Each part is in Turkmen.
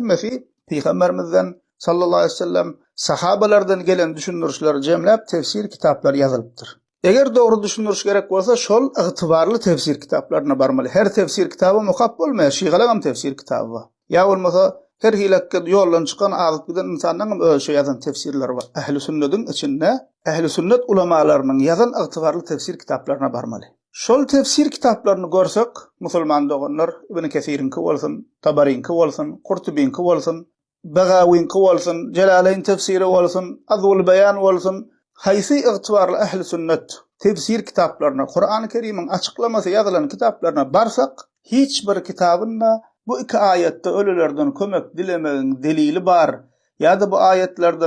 hemmesi Peygamberimizden sallallahu aleyhi ve sellem sahabalardan gelen düşünürüşleri jemläp tefsir kitaplary yazılıpdyr. Eger dogry düşünürüş gerek bolsa şol ygtybarly tefsir kitaplaryna barmaly. Her tefsir kitabı mukap bolmaýar, şygalam tefsir kitabı bar. Ya bolmasa her hilakka ýoldan çykan azypdan insanlaryň ölçü ýazan tefsirleri bar. Ähli sünnetin içinde ähli sünnet ulamalarynyň ýazan ygtybarly tefsir kitaplaryna barmaly. Şol tefsir kitaplaryny görsek, musulman doganlar Ibn Kesir'inki bolsun, Tabari'nki bolsun, Qurtubi'nki bolsun, Bagawiy'nki bolsun, Celaleyn tefsiri bolsun, Azwul Bayan bolsun, haýsy ygtybarly ähli sünnet tefsir kitaplaryna, Kur'an-ı Kerim'iň açıklamasy ýazylan kitaplaryna barsak, hiç bir kitabynda bu iki ayette ölülerden kömek dilemegiň delili bar. Ya da bu ayetlerde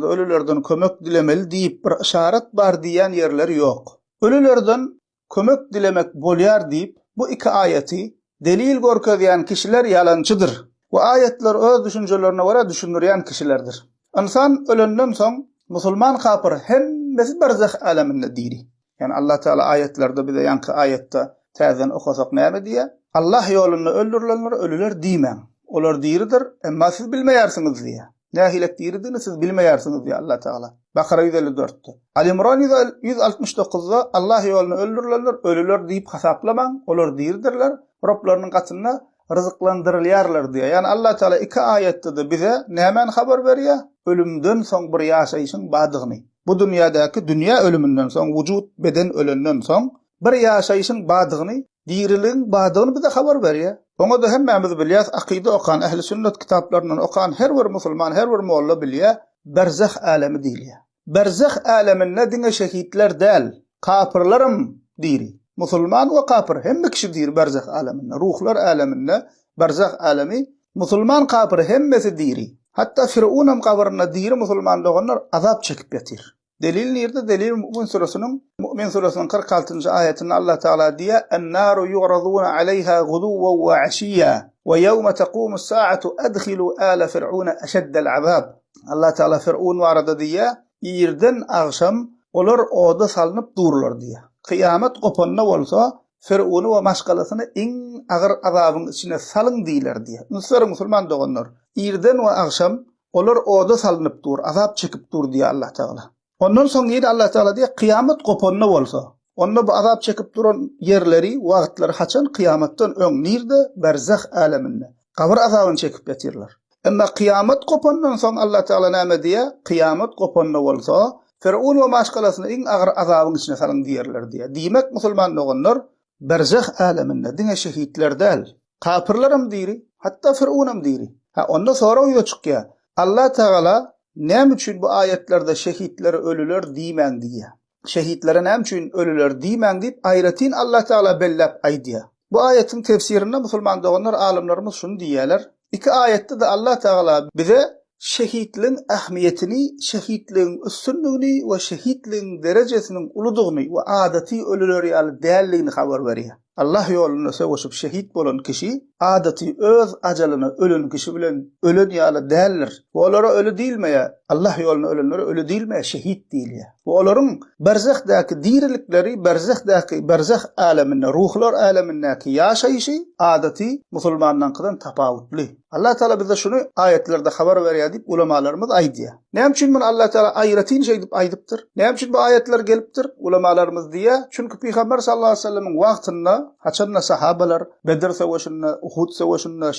ölülerden kömek dilemeli diýip bir işaret bar diýen ýerler ýok. Ölülerden kömek dilemek bolýar diýip bu iki ayeti delil görkezýän kişiler ýalançydyr. Bu ayetler öz düşünjelerine göre düşünýän kişilerdir. İnsan ölenden soň musulman kapır hemmesi berzah aleminde diri. Yani Allah Teala ayetlerde bize yankı ayette täzen okasak näme diye? Allah ýolunda öldürilenler ölüler diýmän. Olar diridir, emma siz bilmeýärsiňiz diye. Nähilek diridigini siz bilmeýärsiňiz diye Allah Teala. Bakara 154'te. Ali İmran 169'da Allah ýolunda öldürilenler ölüler diýip hasaplamaň, olar diridirler. Roblarynyň gatyna rızıklandırılýarlar diye. Yani Allah Teala iki ayette de bize nämen haber berýär? Ölümden soň bir ýaşaýyşyň badygyny. Bu dünýädäki dünýä ölümünden soň, wujud beden ölenden soň bir ýaşaýyşyň badygyny, diriliň badygyny bize haber berýär. Oňa da hemmemiz bilýäs, akide okan, ähli sünnet kitaplaryndan okan her bir musulman, her bir molla bilýär, berzah alemi diýilýär. Berzah aleminde diňe şehitler däl, kapyrlarym diri. Musulman we kapyr hemme kişi dir berzah aleminde, ruhlar aleminde, berzah alemi, musulman kapyr hemmesi diri. Hatta Firavunam kabrına diri musulman doganlar azap çekip ýatyr. Delil nerede? Delil Mü'min surasının 46. ayetinde Allah Teala diýär: "En-naru yu'raduna 'alayha guduwan wa 'ashiyya ve yawma taqumu s-sa'atu adkhilu ala fir'auna ashaddal 'azab." Allah Teala Firavun barada diýär: "Ýerden agşam olar oda salınıp dururlar" diýär. Kıyamet gopanna bolsa Firavunu we maşgalasyny iň agyr azabyň içine salyň diýler diýär. Musulman doganlar, ýerden we agşam olar oda salınıp dur, azap çekip dur diýär Allah Teala. Ondan soň ýerde Allah Teala diýär, kıyamet gopanna bolsa, onda bu azap çekip duran ýerleri, wagtlar haçan kıyametden öň nirde berzah aleminde. Kabr azabyny çekip ýatyrlar. Emma kıyamet gopandan soň Allah Teala näme diýär? Kıyamet gopanna bolsa, Firavun we maşgalasyny iň agyr azabyň içine salyň diýerler diýär. Diýmek musulman doganlar berzah aleminde diňe şehitler däl, kapyrlarym diri, hatta Firavunam diri. Onda soraw ýokçukya. Allah Teala näme üçin bu ayetlerde şehitleri ölüler diýmän diýär. Şehitlere näme üçin ölüler diýmän diýip aýratyn Allah Teala belläp aýdýar. Bu ayetin tefsirinde musulman doganlar alimlerimiz şunu diýerler. İki ayette de Allah Teala bize şehitliğin ähmiyetini, şehitliğin üstünlüğünü ve şehitliğin derejesinin uludugyny ve adati ölüler ýaly dälligini haber berýär. Allah ýolunda söwüşip şehit bolan kişi adati öz ajalyny ölen kişi bilen ölen ýaly däldir. Olara ölü diýilmeýär. Allah ýolunda ölenlere ölü diýilmeýär, şehit diýilýär. Olaryň berzahdaky dirilikleri, berzah aleminde, ruhlar alemindäki ýaşaýyşy adati musulmandan tapawutly. Allah Teala bize şunu ayetlerde haber berýär diýip ulamalarymız aýdýar. Näme üçin bunu Allah Teala aýratyn şey diýip aýdypdyr? Näme üçin bu ayetler gelipdir? Ulamalarymız diýär, çünkü Peygamber sallallahu aleyhi ve sellemin wagtynda haçanna sahabalar Bedir savaşynda, Uhud savaşynda